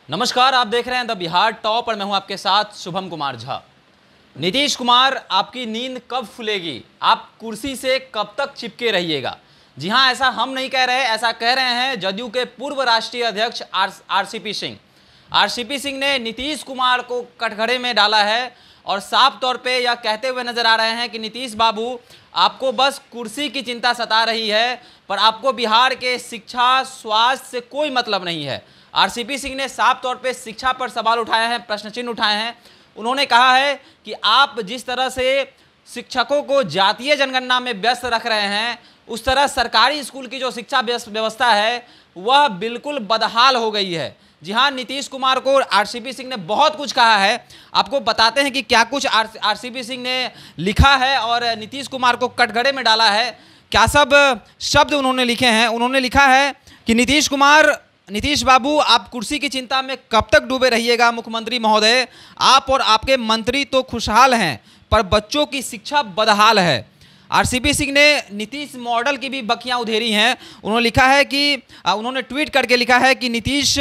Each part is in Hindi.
नमस्कार, आप देख रहे हैं द बिहार टॉप और मैं हूं आपके साथ शुभम कुमार झा। नीतीश कुमार, आपकी नींद कब खुलेगी? आप कुर्सी से कब तक चिपके रहिएगा? जी हां, ऐसा हम नहीं कह रहे, ऐसा कह रहे हैं जदयू के पूर्व राष्ट्रीय अध्यक्ष आरसीपी सिंह। आरसीपी सिंह ने नीतीश कुमार को कटघरे में डाला है और साफ तौर पे यह कहते हुए नजर आ रहे हैं कि नीतीश बाबू, आपको बस कुर्सी की चिंता सता रही है, पर आपको बिहार के शिक्षा स्वास्थ्य से कोई मतलब नहीं है। आरसीपी सिंह ने साफ तौर पे शिक्षा पर सवाल उठाए हैं, प्रश्न चिन्ह उठाए हैं। उन्होंने कहा है कि आप जिस तरह से शिक्षकों को जातीय जनगणना में व्यस्त रख रहे हैं, उस तरह सरकारी स्कूल की जो शिक्षा व्यवस्था है वह बिल्कुल बदहाल हो गई है। जी हाँ, नीतीश कुमार को आरसीपी सिंह ने बहुत कुछ कहा है। आपको बताते हैं कि क्या कुछ आरसीपी सिंह ने लिखा है और नीतीश कुमार को कटघरे में डाला है। क्या सब शब्द उन्होंने लिखे हैं? उन्होंने लिखा है कि नीतीश बाबू, आप कुर्सी की चिंता में कब तक डूबे रहिएगा? मुख्यमंत्री महोदय, आप और आपके मंत्री तो खुशहाल हैं, पर बच्चों की शिक्षा बदहाल है। आरसीपी सिंह ने नीतीश मॉडल की भी बखियां उधेरी हैं। उन्होंने ट्वीट करके लिखा है कि नीतीश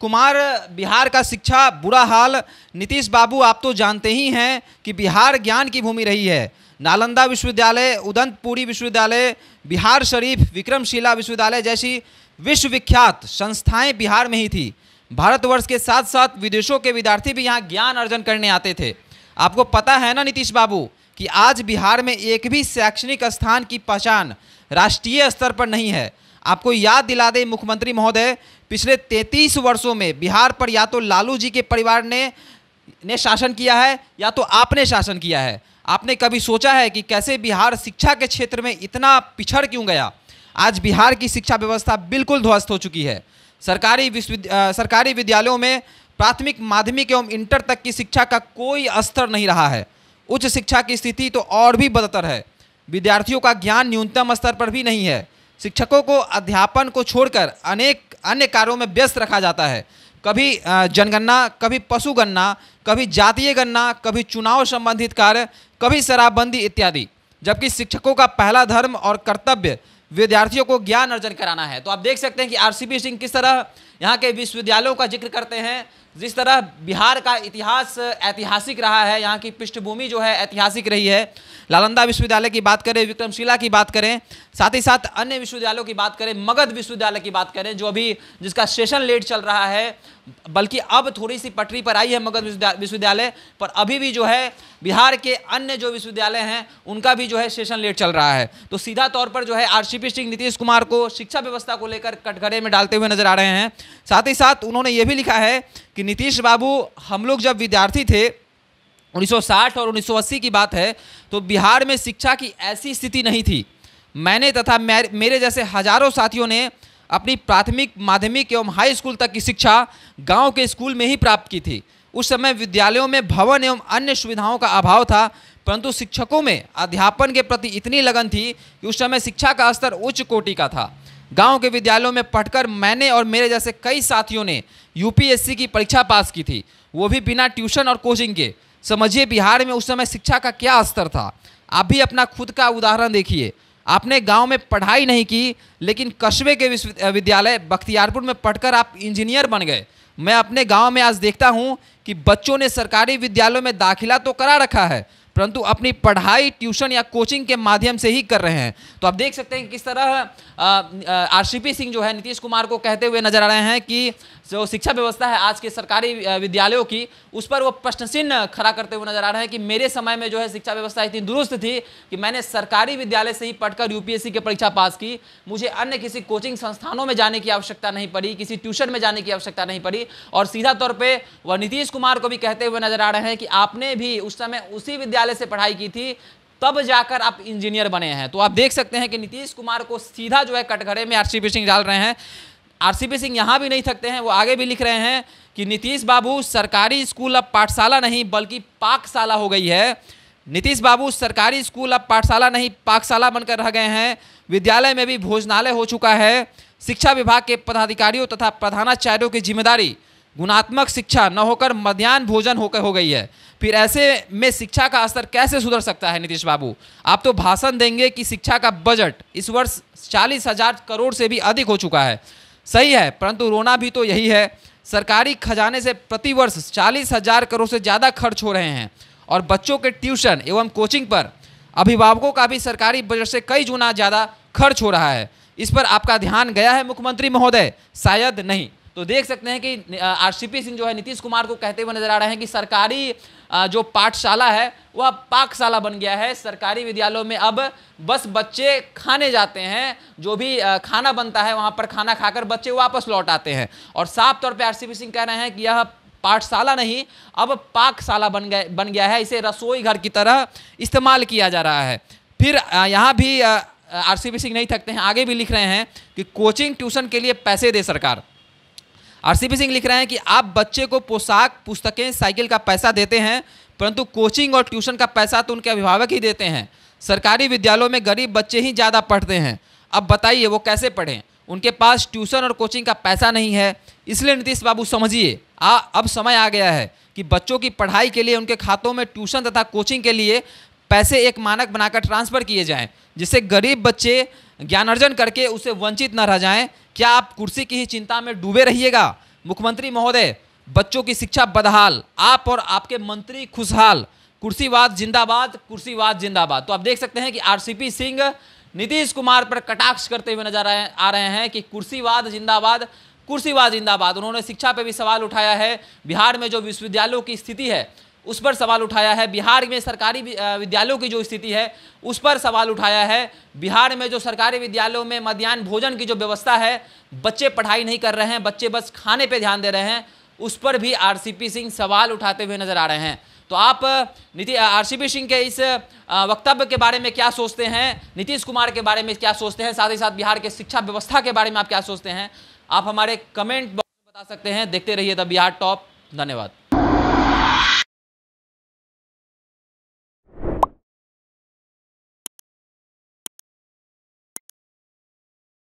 कुमार, बिहार का शिक्षा बुरा हाल। नीतीश बाबू, आप तो जानते ही हैं कि बिहार ज्ञान की भूमि रही है। नालंदा विश्वविद्यालय, उदंतपुरी विश्वविद्यालय, बिहार शरीफ, विक्रमशिला विश्वविद्यालय जैसी विश्वविख्यात संस्थाएं बिहार में ही थी। भारतवर्ष के साथ साथ विदेशों के विद्यार्थी भी यहाँ ज्ञान अर्जन करने आते थे। आपको पता है ना नीतीश बाबू कि आज बिहार में एक भी शैक्षणिक स्थान की पहचान राष्ट्रीय स्तर पर नहीं है। आपको याद दिला दें मुख्यमंत्री महोदय, पिछले 33 वर्षों में बिहार पर या तो लालू जी के परिवार ने शासन किया है या तो आपने शासन किया है। आपने कभी सोचा है कि कैसे बिहार शिक्षा के क्षेत्र में इतना पिछड़ क्यों गया? आज बिहार की शिक्षा व्यवस्था बिल्कुल ध्वस्त हो चुकी है। सरकारी विद्यालयों में प्राथमिक, माध्यमिक एवं इंटर तक की शिक्षा का कोई स्तर नहीं रहा है। उच्च शिक्षा की स्थिति तो और भी बदतर है। विद्यार्थियों का ज्ञान न्यूनतम स्तर पर भी नहीं है। शिक्षकों को अध्यापन को छोड़कर अनेक अन्य कार्यों में व्यस्त रखा जाता है। कभी जनगणना, कभी पशुगणना, कभी जातीय गणना, कभी चुनाव संबंधित कार्य, कभी शराबबंदी इत्यादि। जबकि शिक्षकों का पहला धर्म और कर्तव्य विद्यार्थियों को ज्ञान अर्जन कराना है। तो आप देख सकते हैं कि आरसीपी सिंह किस तरह यहाँ के विश्वविद्यालयों का जिक्र करते हैं। जिस तरह बिहार का इतिहास ऐतिहासिक रहा है, यहाँ की पृष्ठभूमि जो है ऐतिहासिक रही है। नालंदा विश्वविद्यालय की बात करें, विक्रमशिला की बात करें, साथ ही साथ अन्य विश्वविद्यालयों की बात करें, मगध विश्वविद्यालय की बात करें जो अभी जिसका सेशन लेट चल रहा है, बल्कि अब थोड़ी सी पटरी पर आई है मगध विश्वविद्यालय, पर अभी भी जो है बिहार के अन्य जो विश्वविद्यालय हैं उनका भी जो है सेशन लेट चल रहा है। तो सीधा तौर पर जो है आरसीपी सिंह नीतीश कुमार को शिक्षा व्यवस्था को लेकर कटघरे में डालते हुए नजर आ रहे हैं। साथ ही साथ उन्होंने ये भी लिखा है कि नीतीश बाबू, हम लोग जब विद्यार्थी थे, 1960 और 1980 की बात है, तो बिहार में शिक्षा की ऐसी स्थिति नहीं थी। मैंने तथा मेरे जैसे हजारों साथियों ने अपनी प्राथमिक, माध्यमिक एवं हाई स्कूल तक की शिक्षा गांव के स्कूल में ही प्राप्त की थी। उस समय विद्यालयों में भवन एवं अन्य सुविधाओं का अभाव था, परंतु शिक्षकों में अध्यापन के प्रति इतनी लगन थी कि उस समय शिक्षा का स्तर उच्च कोटि का था। गांव के विद्यालयों में पढ़कर मैंने और मेरे जैसे कई साथियों ने यूपीएससी की परीक्षा पास की थी, वो भी बिना ट्यूशन और कोचिंग के। समझिए बिहार में उस समय शिक्षा का क्या स्तर था। आप भी अपना खुद का उदाहरण देखिए। आपने गांव में पढ़ाई नहीं की, लेकिन कस्बे के विश्वविद्यालय बख्तियारपुर में पढ़कर आप इंजीनियर बन गए। मैं अपने गांव में आज देखता हूं कि बच्चों ने सरकारी विद्यालयों में दाखिला तो करा रखा है, परंतु अपनी पढ़ाई ट्यूशन या कोचिंग के माध्यम से ही कर रहे हैं। तो आप देख सकते हैं किस तरह आरसीपी सिंह जो है नीतीश कुमार को कहते हुए नजर आ रहे हैं कि जो शिक्षा व्यवस्था है आज के सरकारी विद्यालयों की, उस पर वो प्रश्न चिन्ह खड़ा करते हुए नजर आ रहे हैं कि मेरे समय में जो है शिक्षा व्यवस्था इतनी दुरुस्त थी कि मैंने सरकारी विद्यालय से ही पढ़कर यूपीएससी की परीक्षा पास की। मुझे अन्य किसी कोचिंग संस्थानों में जाने की आवश्यकता नहीं पड़ी, किसी ट्यूशन में जाने की आवश्यकता नहीं पड़ी। और सीधा तौर पर वह नीतीश कुमार को भी कहते हुए नजर आ रहे हैं कि आपने भी उस समय उसी विद्यालय से पढ़ाई की थी, तब जाकर आप इंजीनियर बने हैं। तो आप देख सकते हैं कि नीतीश कुमार को सीधा जो है कटघरे में आरसीपी सिंह डाल रहे हैं। आरसीपी सिंह यहाँ भी नहीं थकते हैं, वो आगे भी लिख रहे हैं कि नीतीश बाबू, सरकारी स्कूल अब पाठशाला नहीं बल्कि पाकशाला हो गई है। नीतीश बाबू, सरकारी स्कूल अब पाठशाला नहीं पाकशाला बनकर रह गए हैं। विद्यालय में भी भोजनालय हो चुका है। शिक्षा विभाग के पदाधिकारियों तथा प्रधानाचार्यों की जिम्मेदारी गुणात्मक शिक्षा न होकर मध्याह्न भोजन होकर हो गई है। फिर ऐसे में शिक्षा का स्तर कैसे सुधर सकता है? नीतीश बाबू, आप तो भाषण देंगे कि शिक्षा का बजट इस वर्ष 40,000 करोड़ से भी अधिक हो चुका है। सही है, परंतु रोना भी तो यही है सरकारी खजाने से प्रतिवर्ष 40,000 करोड़ से ज़्यादा खर्च हो रहे हैं और बच्चों के ट्यूशन एवं कोचिंग पर अभिभावकों का भी सरकारी बजट से कई गुना ज़्यादा खर्च हो रहा है। इस पर आपका ध्यान गया है मुख्यमंत्री महोदय? शायद नहीं। तो देख सकते हैं कि आरसीपी सिंह जो है नीतीश कुमार को कहते हुए नजर आ रहे हैं कि सरकारी जो पाठशाला है वह पाकशाला बन गया है। सरकारी विद्यालयों में अब बस बच्चे खाने जाते हैं, जो भी खाना बनता है वहां पर खाना खाकर बच्चे वापस लौट आते हैं। और साफ तौर पे आरसीपी सिंह कह रहे हैं कि यह पाठशाला नहीं, अब पाकशाला बन गया है, इसे रसोई घर की तरह इस्तेमाल किया जा रहा है। फिर यहाँ भी आरसीपी सिंह नहीं थकते हैं, आगे भी लिख रहे हैं कि कोचिंग ट्यूशन के लिए पैसे दे सरकार। आरसीपी सिंह लिख रहे हैं कि आप बच्चे को पोशाक, पुस्तकें, साइकिल का पैसा देते हैं, परंतु कोचिंग और ट्यूशन का पैसा तो उनके अभिभावक ही देते हैं। सरकारी विद्यालयों में गरीब बच्चे ही ज़्यादा पढ़ते हैं। अब बताइए वो कैसे पढ़ें? उनके पास ट्यूशन और कोचिंग का पैसा नहीं है। इसलिए नीतीश बाबू समझिए, अब समय आ गया है कि बच्चों की पढ़ाई के लिए उनके खातों में ट्यूशन तथा कोचिंग के लिए पैसे एक मानक बनाकर ट्रांसफ़र किए जाएँ, जिससे गरीब बच्चे ज्ञान अर्जन करके उसे वंचित न रह जाएं। क्या आप कुर्सी की ही चिंता में डूबे रहिएगा? मुख्यमंत्री महोदय, बच्चों की शिक्षा बदहाल, आप और आपके मंत्री खुशहाल। कुर्सीवाद जिंदाबाद, कुर्सीवाद जिंदाबाद। तो आप देख सकते हैं कि आरसीपी सिंह नीतीश कुमार पर कटाक्ष करते हुए नजर आ रहे हैं कि कुर्सीवाद जिंदाबाद, कुर्सीवाद जिंदाबाद। उन्होंने शिक्षा पर भी सवाल उठाया है। बिहार में जो विश्वविद्यालयों की स्थिति है उस पर सवाल उठाया है। बिहार में सरकारी विद्यालयों की जो स्थिति है उस पर सवाल उठाया है। बिहार में जो सरकारी विद्यालयों में मध्याह्न भोजन की जो व्यवस्था है, बच्चे पढ़ाई नहीं कर रहे हैं, बच्चे बस खाने पे ध्यान दे रहे हैं, उस पर भी आरसीपी सिंह सवाल उठाते हुए नजर आ रहे हैं। तो आप आरसीपी सिंह के इस वक्तव्य के बारे में क्या सोचते हैं? नीतीश कुमार के बारे में क्या सोचते हैं? साथ ही साथ बिहार के शिक्षा व्यवस्था के बारे में आप क्या सोचते हैं? आप हमारे कमेंट बॉक्स में बता सकते हैं। देखते रहिए द बिहार टॉप। धन्यवाद।